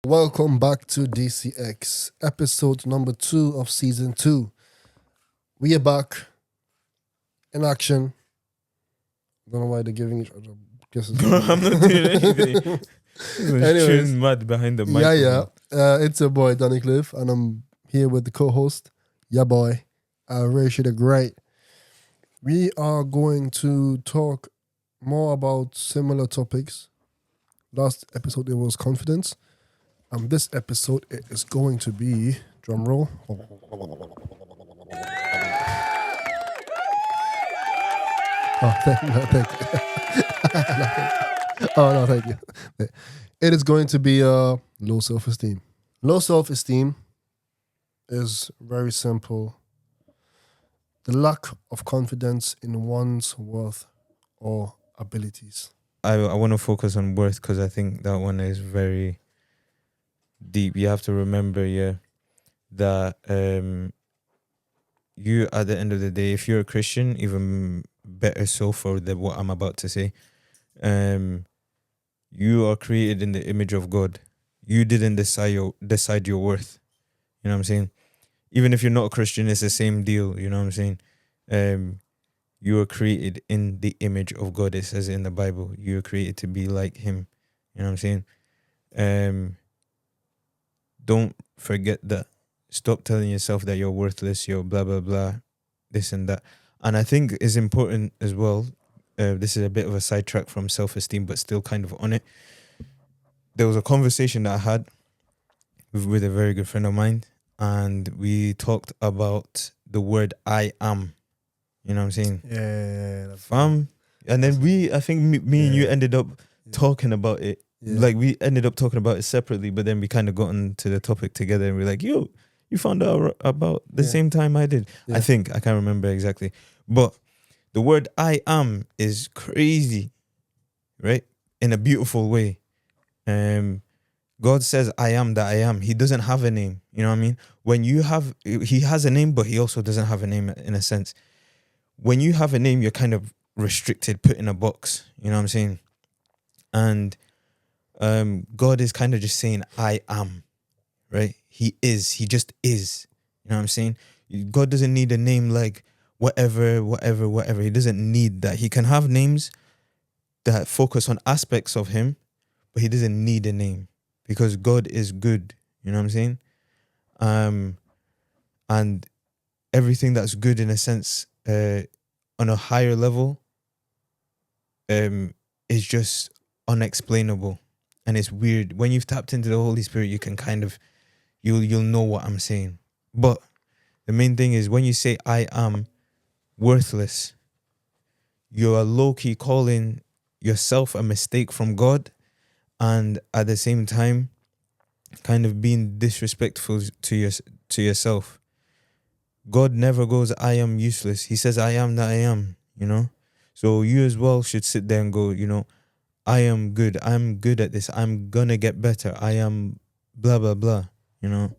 Welcome back to DCX, episode number 2 of season 2. We are back in action. Don't know why they're giving each other kisses. I'm not doing anything. Anyways, Mud behind the microphone. Yeah. It's your boy Danny Cliff, and I'm here with the co-host, your boy, Rachel the Great. We are going to talk more about similar topics. Last episode it was confidence. This episode it is going to be drum roll. Oh, thank you. Thank you. It is going to be low self-esteem. Low self-esteem is very simple. The lack of confidence in one's worth or abilities. I want to focus on worth because I think that one is very deep. You have to remember, that you, at the end of the day, if you're a Christian, even better so for what I'm about to say, you are created in the image of God. You didn't decide your worth. You know what I'm saying? Even if you're not a Christian, it's the same deal. You know what I'm saying? You are created in the image of God. It says in the Bible, you are created to be like Him. You know what I'm saying? Don't forget that. Stop telling yourself that you're worthless, you're blah, blah, blah, this and that. And I think it's important as well. This is a bit of a sidetrack from self-esteem, but still kind of on it. There was a conversation that I had with a very good friend of mine, and we talked about the word I am. You know what I'm saying? Yeah. And then I think me and you ended up talking about it. Yeah. Like we ended up talking about it separately, but then we kind of got into the topic together and we're like, yo, you found out about the same time I did. Yeah. I think, I can't remember exactly. But the word I am is crazy, right? In a beautiful way. God says, I am that I am. He doesn't have a name. You know what I mean? He has a name, but he also doesn't have a name in a sense. When you have a name, you're kind of restricted, put in a box. You know what I'm saying? And God is kind of just saying, I am, right? He just is. You know what I'm saying? God doesn't need a name like whatever. He doesn't need that. He can have names that focus on aspects of him, but he doesn't need a name because God is good. You know what I'm saying? And everything that's good in a sense, on a higher level, is just unexplainable. And it's weird. When you've tapped into the Holy Spirit, you can kind of, you'll know what I'm saying. But the main thing is when you say I am worthless, you are low-key calling yourself a mistake from God, and at the same time, kind of being disrespectful to yourself. God never goes, I am useless. He says, I am that I am, you know? So you as well should sit there and go, you know, I am good. I'm good at this. I'm going to get better. I am blah, blah, blah, you know?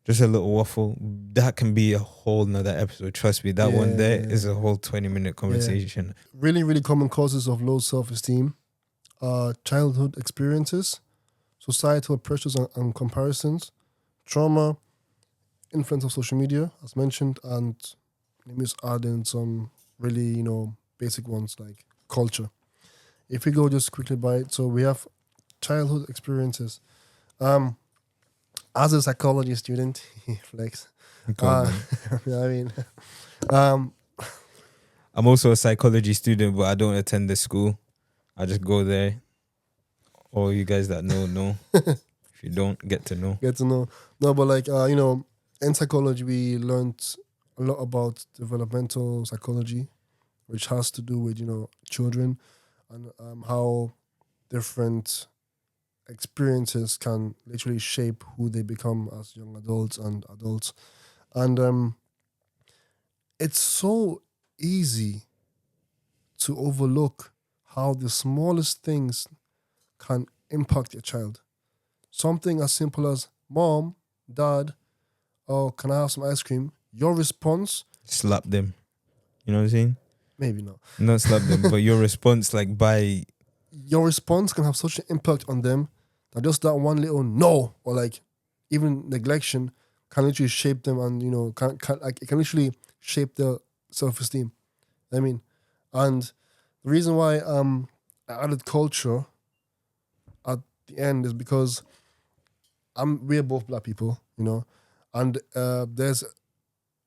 Just a little waffle. That can be a whole nother episode. Trust me, that one there is a whole 20-minute conversation. Yeah. Really, really common causes of low self-esteem are childhood experiences, societal pressures and comparisons, trauma, influence of social media, as mentioned, and let me just add in some really, basic ones like culture. If we go just quickly by it, so we have childhood experiences. As a psychology student, flex. I'm also a psychology student, but I don't attend the school. I just go there. All you guys that know. If you don't, get to know. No, but in psychology, we learned a lot about developmental psychology, which has to do with, children and how different experiences can literally shape who they become as young adults and adults. And it's so easy to overlook how the smallest things can impact your child. Something as simple as, Mom, Dad, can I have some ice cream? Your response... Slap them. You know what I'm saying? Maybe not. Not slap them, but your response, your response can have such an impact on them That just that one little no or like even neglection can literally shape them, and can like it can literally shape their self-esteem. I mean, and the reason why I added culture at the end is because we're both black people, and there's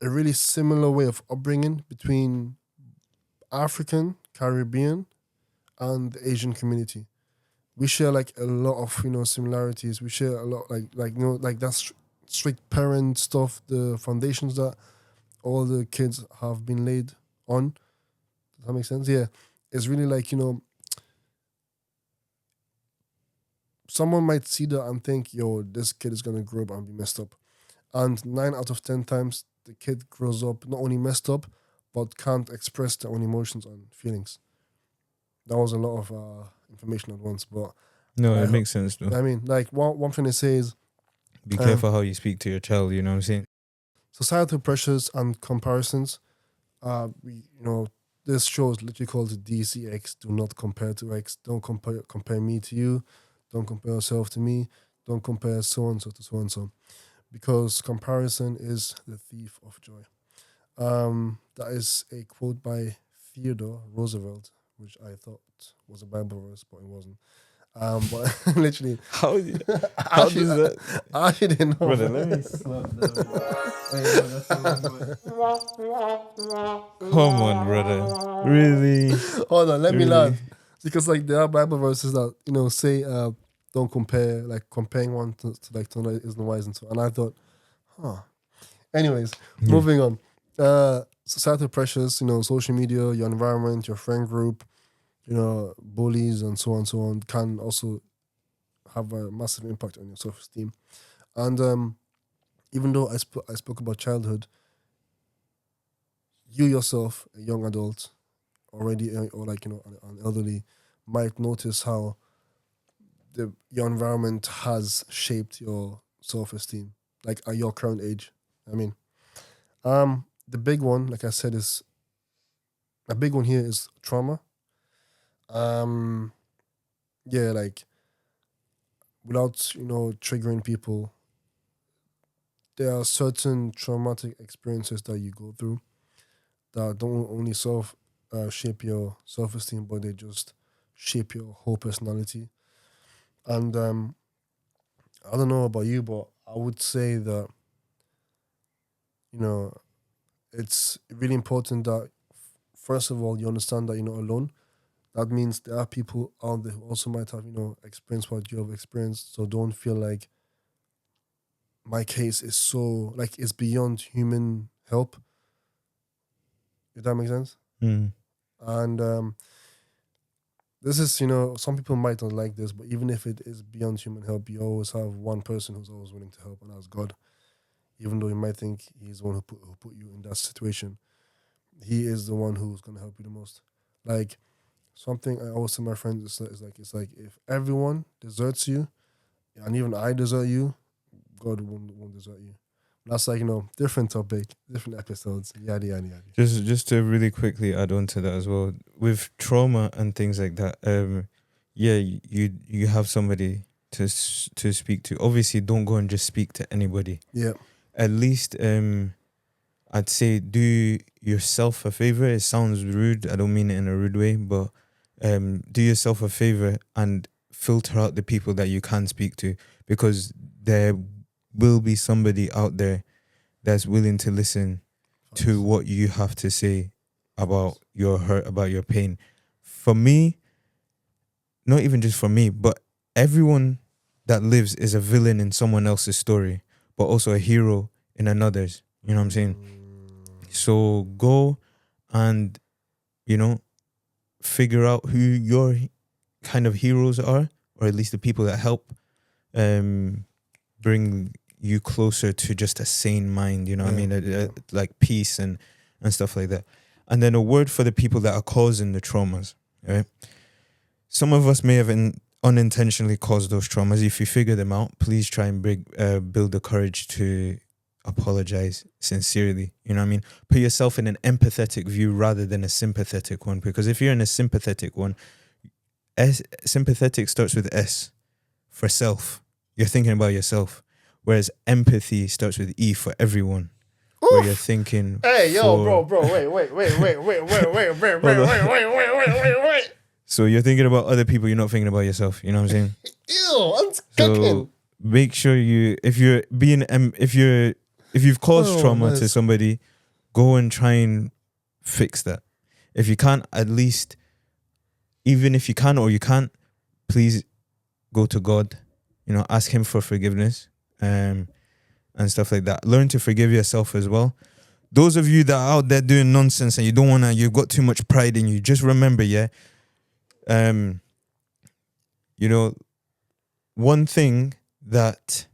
a really similar way of upbringing between African, Caribbean, and the Asian community. We share like a lot of similarities. We share a lot like that's strict parent stuff, the foundations that all the kids have been laid on. Does that make sense? Yeah, it's really like someone might see that and think, yo, this kid is gonna grow up and be messed up, and 9 out of 10 times the kid grows up not only messed up but can't express their own emotions and feelings. That was a lot of information at once, but No, it makes sense though. I mean, like what I'm trying to say is, Be careful how you speak to your child. You know what I'm saying? societal pressures and comparisons. This show is literally called DCX. Do not compare to X. Don't compare me to you. Don't compare yourself to me. Don't compare so and so to so and so, because comparison is the thief of joy. That is a quote by Theodore Roosevelt, which I thought was a Bible verse, but it wasn't. But literally, How does that? I actually didn't know. Brother, let me slap Come on, brother. Really? Hold on, let me Really? laugh. Because like there are Bible verses that say don't compare, like comparing one to another isn't wise, and so. And I thought, huh. Anyways, moving on. Societal pressures, social media, your environment, your friend group, bullies, and so on and so on, can also have a massive impact on your self-esteem. And even though I spoke about childhood, you yourself, a young adult, already or like an elderly, might notice how your environment has shaped your self-esteem, like at your current age. I mean, the big one, like I said, is a big one here is trauma. Yeah, like without triggering people, there are certain traumatic experiences that you go through that don't only shape your self-esteem, but they just shape your whole personality. And I don't know about you, but I would say that it's really important that first of all you understand that you're not alone. That means there are people out there who also might have experienced what you have experienced. So don't feel like my case is so like it's beyond human help. If that makes sense. Mm. And this is some people might not like this, but even if it is beyond human help, you always have one person who's always willing to help, and that's God. Even though you might think he's the one who put you in that situation, he is the one who's going to help you the most. Like something I always tell my friends is like if everyone deserts you, and even I desert you, God won't desert you. That's like different topic, different episodes, yada yada yada. Just to really quickly add on to that as well, with trauma and things like that. Yeah, you have somebody to speak to. Obviously, don't go and just speak to anybody. Yeah. At least, I'd say do yourself a favor. It sounds rude. I don't mean it in a rude way, but do yourself a favor and filter out the people that you can speak to, because there will be somebody out there that's willing to listen to what you have to say about your hurt, about your pain. For me, not even just for me, but everyone that lives is a villain in someone else's story, but also a hero in another's. You know what I'm saying? So go and, figure out who your kind of heroes are, or at least the people that help bring you closer to just a sane mind, you know what I mean? Like peace and stuff like that. And then a word for the people that are causing the traumas, right? Some of us may have unintentionally caused those traumas. If you figure them out, please try and build the courage to apologize sincerely. You know what I mean? Put yourself in an empathetic view rather than a sympathetic one. Because if you're in a sympathetic one, sympathetic starts with S for self. You're thinking about yourself. Whereas empathy starts with E for everyone. Where you're thinking. Hey, yo, for- bro, wait. So you're thinking about other people, you're not thinking about yourself. You know what I'm saying? Ew, I'm So cooking. make sure if you've caused trauma to somebody, go and try and fix that. If you can't, at least, even if you can or you can't, please go to God. You know, ask Him for forgiveness, and stuff like that. Learn to forgive yourself as well. Those of you that are out there doing nonsense and you've got too much pride in you, just remember, you know, one thing that,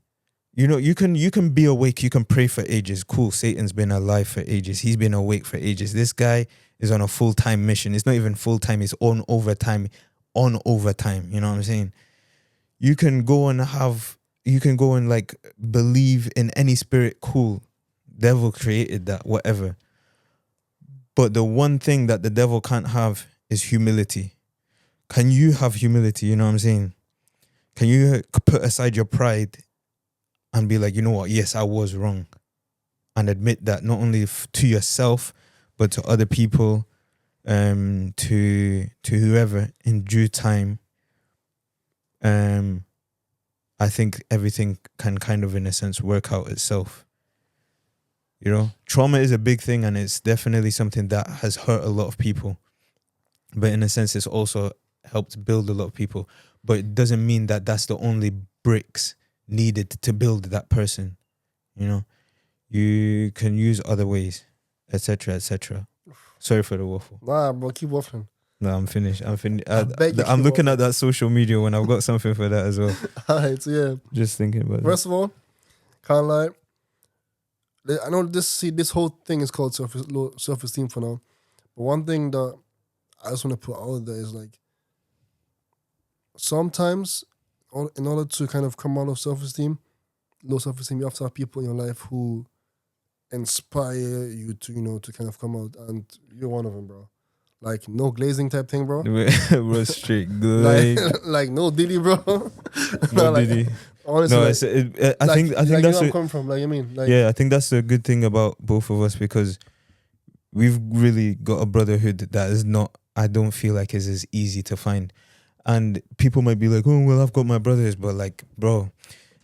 you know, you can be awake, you can pray for ages. Cool, Satan's been alive for ages. He's been awake for ages. This guy is on a full-time mission. It's not even full-time, it's on overtime. You know what I'm saying? You can go and like believe in any spirit, cool. Devil created that, whatever. But the one thing that the devil can't have is humility. Can you have humility? You know what I'm saying? Can you put aside your pride and be like, you know what? Yes, I was wrong. And admit that not only to yourself, but to other people, to whoever in due time. I think everything can kind of, in a sense, work out itself. You know, trauma is a big thing and it's definitely something that has hurt a lot of people. But in a sense, it's also helped build a lot of people. But it doesn't mean that that's the only bricks needed to build that person. You know, you can use other ways, etc., etc. Sorry for the waffle. Nah, bro, keep waffling. No, I'm finished. I'm I'm looking at that social media when I've got something for that as well. Alright, so yeah. Just thinking about First of all, can't lie. I know this whole thing is called self-esteem for now. But one thing that I just want to put out there is like, sometimes in order to kind of come out of low self-esteem, you have to have people in your life who inspire you to, you know, to kind of come out, and you're one of them, bro. Like, no glazing type thing, bro. Bro, straight good. like no Diddy, bro. No like, Diddy. honestly, No, like, I think you know that's where I'm coming from. Like, I mean, like, yeah. I think that's a good thing about both of us, because we've really got a brotherhood that is not. I don't feel like is as easy to find, and people might be like, "Oh, well, I've got my brothers," but like, bro,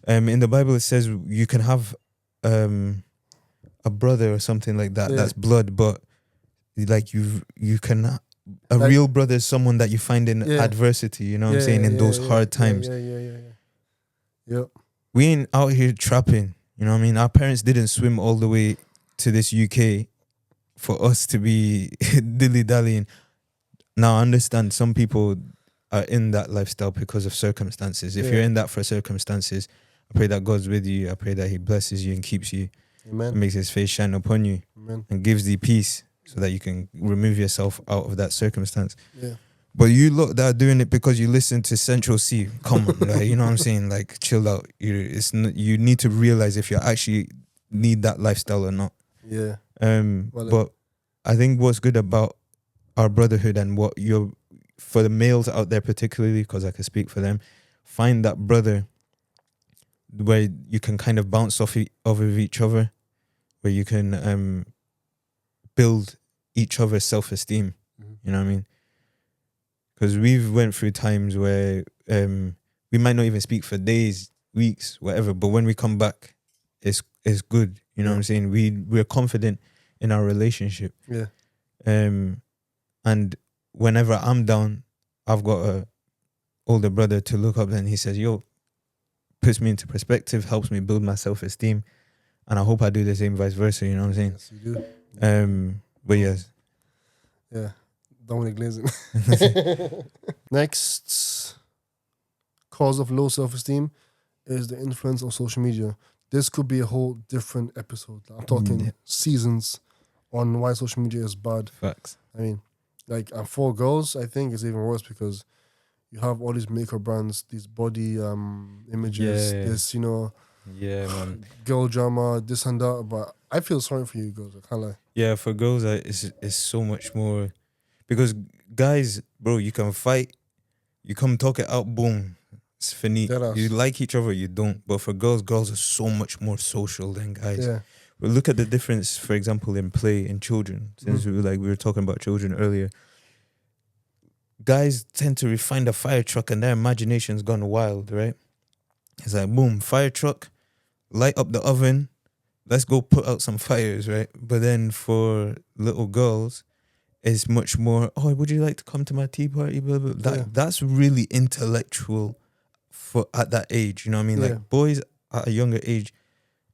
in the Bible it says you can have a brother or something like that. Yeah. That's blood, but like you can. A Like, real brother is someone that you find in adversity. You know what I'm saying? In those hard times. Yeah. Yep. We ain't out here trapping. You know what I mean? Our parents didn't swim all the way to this UK for us to be dilly-dallying. Now, I understand some people are in that lifestyle because of circumstances. If you're in that for circumstances, I pray that God's with you. I pray that He blesses you and keeps you. Amen. And makes His face shine upon you. Amen. And gives thee peace so that you can remove yourself out of that circumstance. Yeah. But you look that are doing it because you listen to Central C. Come on, like, you know what I'm saying? Like, chill out. You need to realize if you actually need that lifestyle or not. Yeah. But I think what's good about our brotherhood and what you're, for the males out there particularly, because I can speak for them, find that brother where you can kind of bounce off of each other, where you can build each other's self-esteem. Mm-hmm. You know what I mean? Because we've went through times where we might not even speak for days, weeks, whatever, but when we come back, it's good. You know what I'm saying? We're confident in our relationship. Yeah. And whenever I'm down, I've got a older brother to look up, and he says, yo, puts me into perspective, helps me build my self-esteem. And I hope I do the same, vice versa. You know what I'm saying? Yes, you do. But yes. Yeah. Dominic Glazing. Next cause of low self-esteem is the influence of social media. This could be a whole different episode. I'm talking seasons on why social media is bad. Facts. I mean, like, and for girls, I think it's even worse because you have all these makeup brands, these body images, this, you know, man, girl drama, this and that. But I feel sorry for you girls. I can't lie. Yeah, for girls, it's so much more, because guys, bro, you can fight, you come talk it out, boom, It's finite. Deadass. You like each other, you don't. But for girls are so much more social than guys. Yeah. But look at the difference, for example, in play in children. Since we were talking about children earlier, guys tend to find a fire truck and their imagination's gone wild, right? It's like boom, fire truck, light up the oven, let's go put out some fires, right? But then for little girls, it's much more, oh, would you like to come to my tea party? Blah, blah. That's really intellectual for at that age, you know what I mean? Yeah. Like boys at a younger age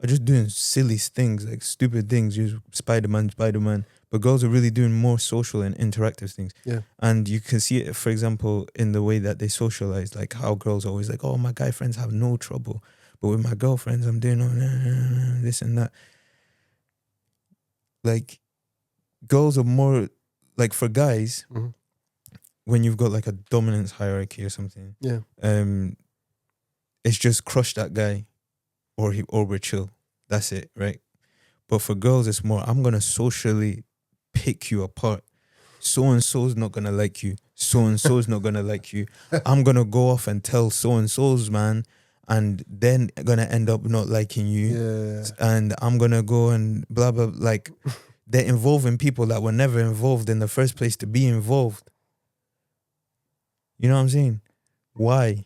are just doing silly things, like stupid things, use Spider-Man. But girls are really doing more social and interactive things. Yeah. And you can see it, for example, in the way that they socialize, like how girls are always like, oh, my guy friends have no trouble. But with my girlfriends, I'm doing all this and that. Like, girls are more, like for guys, when you've got like a dominance hierarchy or something, it's just crush that guy or we're chill. That's it, right? But for girls, it's more, I'm going to socially pick you apart. So-and-so's not going to like you. So-and-so's not going to like you. I'm going to go off and tell so-and-so's, man, and then going to end up not liking you. Yeah. And I'm going to go and blah, blah. Like, they're involving people that were never involved in the first place to be involved. You know what I'm saying? Why?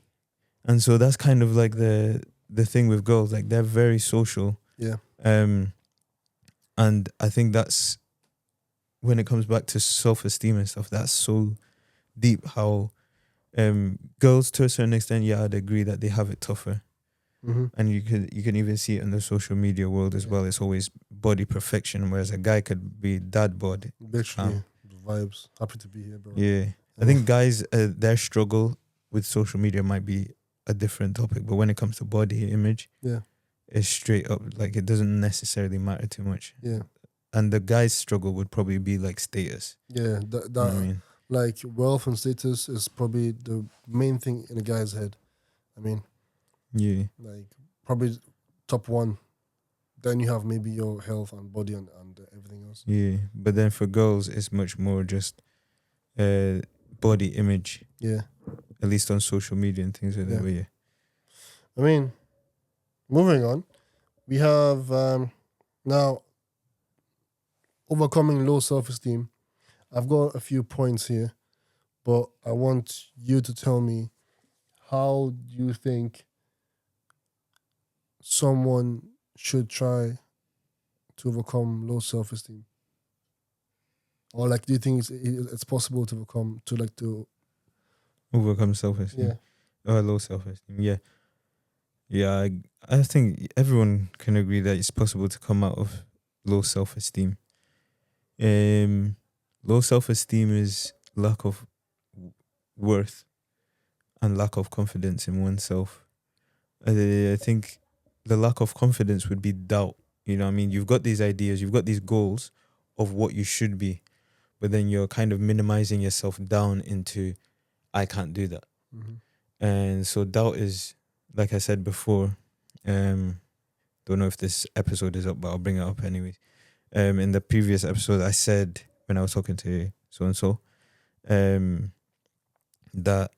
And so that's kind of like the thing with girls. Like, they're very social. Yeah. And I think that's, when it comes back to self-esteem and stuff, that's so deep how girls, to a certain extent, I'd agree that they have it tougher. And you can even see it in the social media world as well. It's always body perfection, whereas a guy could be dad bod. Literally, vibes. Happy to be here, bro. Yeah. I think guys, their struggle with social media might be a different topic, but when it comes to body image, it's straight up, like, it doesn't necessarily matter too much. Yeah. And the guy's struggle would probably be like status. Yeah, You know what I mean? like wealth and status is probably the main thing in a guy's head. I mean, like probably top one. Then you have maybe your health and body and everything else. Yeah, but then for girls, it's much more just body image. Yeah. At least on social media and things like that. But I mean, moving on, we have now overcoming low self-esteem. I've got a few points here, but I want you to tell me, how do you think someone should try to overcome low self-esteem? Or like, do you think it's possible to overcome self-esteem? Low self-esteem. I think everyone can agree that it's possible to come out of low self-esteem. Low self-esteem is lack of worth and lack of confidence in oneself. I think the lack of confidence would be doubt. You know what I mean? You've got these ideas, you've got these goals of what you should be, but then you're kind of minimizing yourself down into, I can't do that. And so doubt is, like I said before, don't know if this episode is up, but I'll bring it up anyways. In the previous episode, I said, when I was talking to so-and-so, that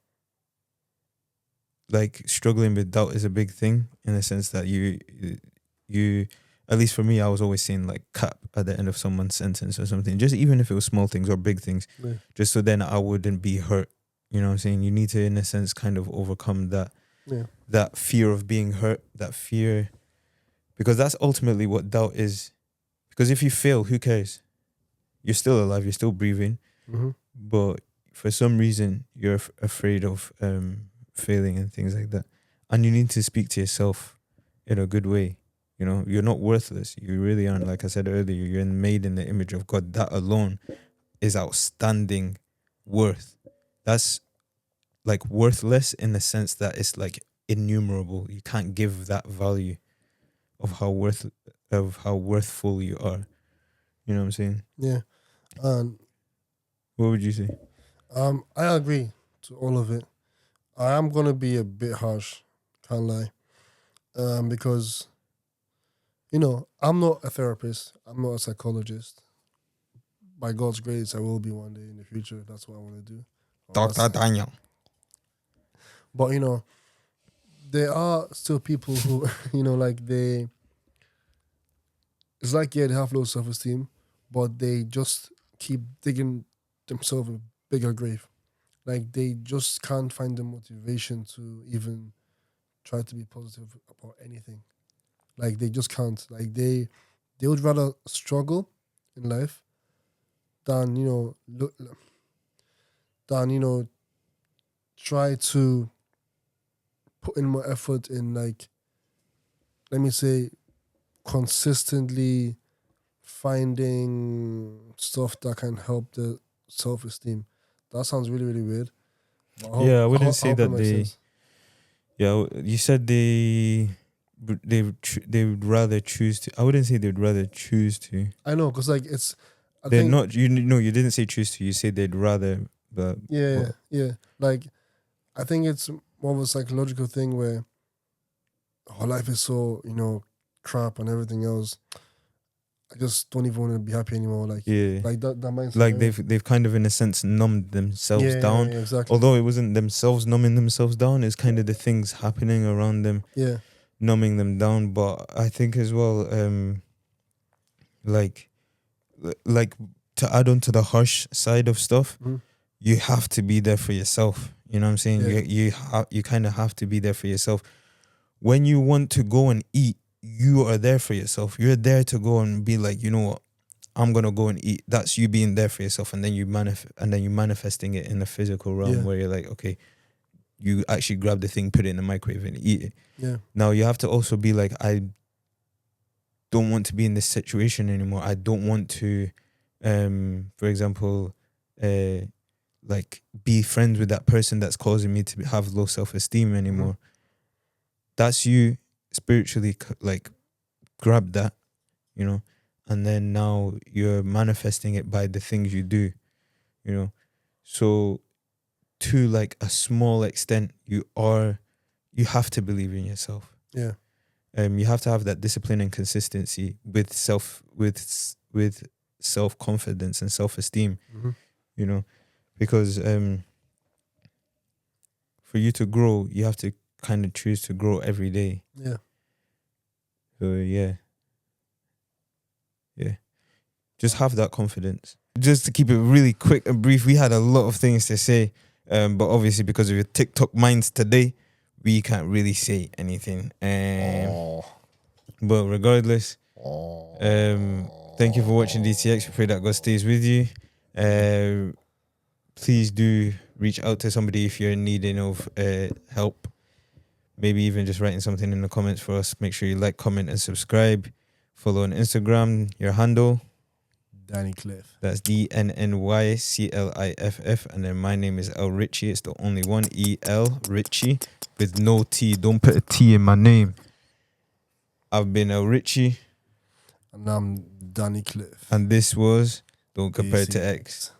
like struggling with doubt is a big thing, in the sense that you, at least for me, I was always saying like cap at the end of someone's sentence or something, just even if it was small things or big things, just so then I wouldn't be hurt. You know what I'm saying? You need to, in a sense, kind of overcome that, that fear of being hurt, that fear, because that's ultimately what doubt is. Because if you fail, who cares? You're still alive, you're still breathing, but for some reason you're afraid of failing and things like that. And you need to speak to yourself in a good way. You know, you're not worthless. You really aren't. Like I said earlier, you're made in the image of God. That alone is outstanding worth. That's like worthless in the sense that it's like innumerable. You can't give that value of how worthful you are. You know what I'm saying? Yeah. What would you say? I agree to all of it. I am gonna be a bit harsh, can't lie. Because, you know, I'm not a therapist, I'm not a psychologist. By God's grace, I will be one day in the future. That's what I want to do. Dr. Daniel. But, you know, there are still people who, like it's like, yeah, they have low self-esteem, but they just keep digging themselves a bigger grave. Like, they just can't find the motivation to even try to be positive about anything. Like, they just can't. Like, they would rather struggle in life than, try to put in more effort in, like, let me say, consistently finding stuff that can help the self-esteem. That sounds really, really weird. But I wouldn't say hope it that makes they. sense. Yeah, you said they would rather choose to. I wouldn't say they'd rather choose to. I know, because, like, it's... I They're think, not. You no, you didn't say choose to. You said they'd rather. But yeah, what- yeah. Like, I think it's more of a psychological thing where our life is so, crap and everything else. I just don't even want to be happy anymore. Like, yeah, that mindset. like yeah. they've kind of in a sense numbed themselves Yeah, down. yeah, exactly. Although it wasn't themselves numbing themselves down, it's kind of the things happening around them Yeah, numbing them down. But I think as well, like to add on to the harsh side of stuff, mhm, you have to be there for yourself. You know what I'm saying? Yeah. You kind of have to be there for yourself. When you want to go and eat, you are there for yourself. You're there to go and be like, you know what, I'm gonna go and eat. That's you being there for yourself, and then you manifesting it in the physical realm Yeah. where you're like, okay, you actually grab the thing, put it in the microwave, and eat it. yeah, Now you have to also be like, I don't want to be in this situation anymore. I don't want to, for example, like be friends with that person that's causing me to have low self-esteem anymore. That's you spiritually like grab that, and then now you're manifesting it by the things you do, so to like a small extent you have to believe in yourself. yeah, You have to have that discipline and consistency with self-confidence and self-esteem, mhm, because for you to grow, you have to kind of choose to grow every day. yeah. So yeah. Just have that confidence. Just to keep it really quick and brief, we had a lot of things to say, but obviously because of your TikTok minds today, we can't really say anything. But regardless, thank you for watching DCX. We pray that God stays with you. Please do reach out to somebody if you're in needing of help. Maybe even just writing something in the comments for us. Make sure you like, comment, and subscribe. Follow on Instagram, your handle. Danny Cliff. That's DNNYCLIFF. And then my name is El Richie. It's the only one, EL Richie, with no T. Don't put a T in my name. I've been El Richie. And I'm Danny Cliff. And this was Don't Compare to D.C.X. X.